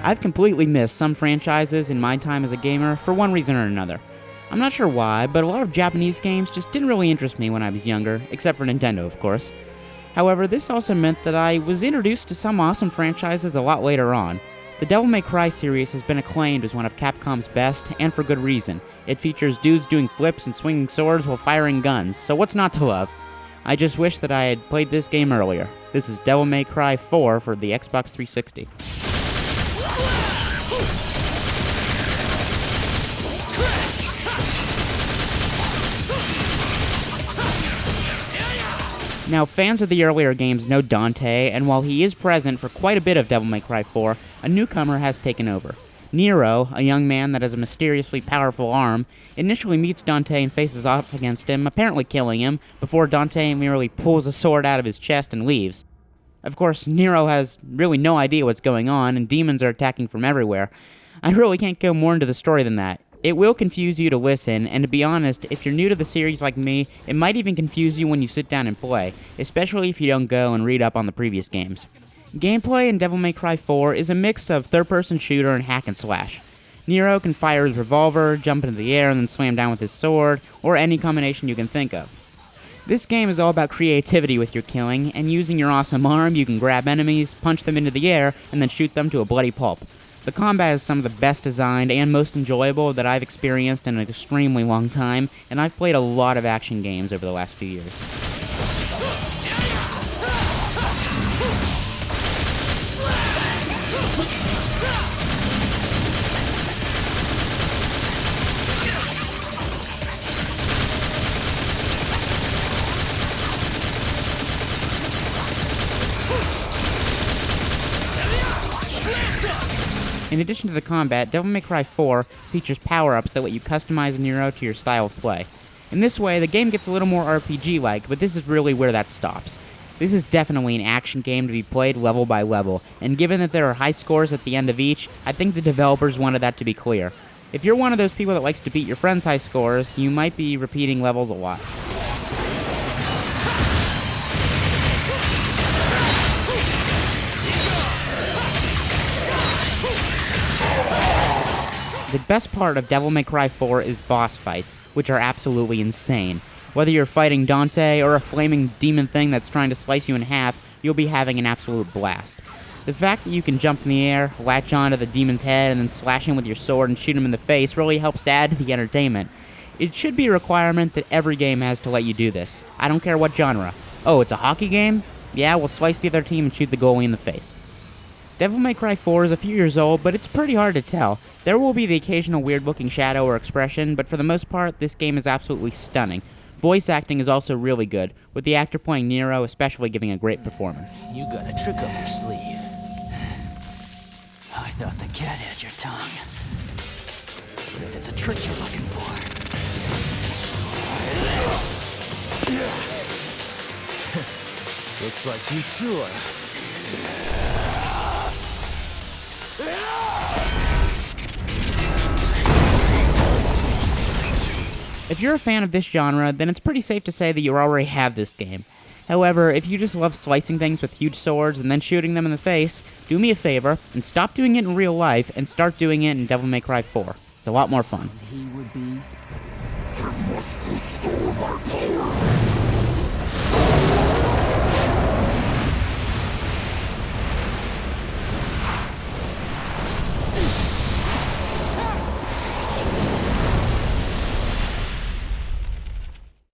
I've completely missed some franchises in my time as a gamer for one reason or another. I'm not sure why, but a lot of Japanese games just didn't really interest me when I was younger, except for Nintendo, of course. However, this also meant that I was introduced to some awesome franchises a lot later on. The Devil May Cry series has been acclaimed as one of Capcom's best, and for good reason. It features dudes doing flips and swinging swords while firing guns, so what's not to love? I just wish that I had played this game earlier. This is Devil May Cry 4 for the Xbox 360. Now, fans of the earlier games know Dante, and while he is present for quite a bit of Devil May Cry 4, a newcomer has taken over. Nero, a young man that has a mysteriously powerful arm, initially meets Dante and faces off against him, apparently killing him, before Dante merely pulls a sword out of his chest and leaves. Of course, Nero has really no idea what's going on, and demons are attacking from everywhere. I really can't go more into the story than that. It will confuse you to listen, and to be honest, if you're new to the series like me, it might even confuse you when you sit down and play, especially if you don't go and read up on the previous games. Gameplay in Devil May Cry 4 is a mix of third-person shooter and hack and slash. Nero can fire his revolver, jump into the air, and then slam down with his sword, or any combination you can think of. This game is all about creativity with your killing, and using your awesome arm, you can grab enemies, punch them into the air, and then shoot them to a bloody pulp. The combat is some of the best designed and most enjoyable that I've experienced in an extremely long time, and I've played a lot of action games over the last few years. In addition to the combat, Devil May Cry 4 features power-ups that let you customize Nero to your style of play. In this way, the game gets a little more RPG-like, but this is really where that stops. This is definitely an action game to be played level by level, and given that there are high scores at the end of each, I think the developers wanted that to be clear. If you're one of those people that likes to beat your friends' high scores, you might be repeating levels a lot. The best part of Devil May Cry 4 is boss fights, which are absolutely insane. Whether you're fighting Dante or a flaming demon thing that's trying to slice you in half, you'll be having an absolute blast. The fact that you can jump in the air, latch onto the demon's head, and then slash him with your sword and shoot him in the face really helps to add to the entertainment. It should be a requirement that every game has to let you do this. I don't care what genre. Oh, it's a hockey game? Yeah, we'll slice the other team and shoot the goalie in the face. Devil May Cry 4 is a few years old, but it's pretty hard to tell. There will be the occasional weird-looking shadow or expression, but for the most part, this game is absolutely stunning. Voice acting is also really good, with the actor playing Nero especially giving a great performance. You got a trick up your sleeve. I thought the cat had your tongue. But if it's a trick you're looking for... Looks like you too are... If you're a fan of this genre, then it's pretty safe to say that you already have this game. However, if you just love slicing things with huge swords and then shooting them in the face, do me a favor and stop doing it in real life and start doing it in Devil May Cry 4. It's a lot more fun. He would be... I must restore my power.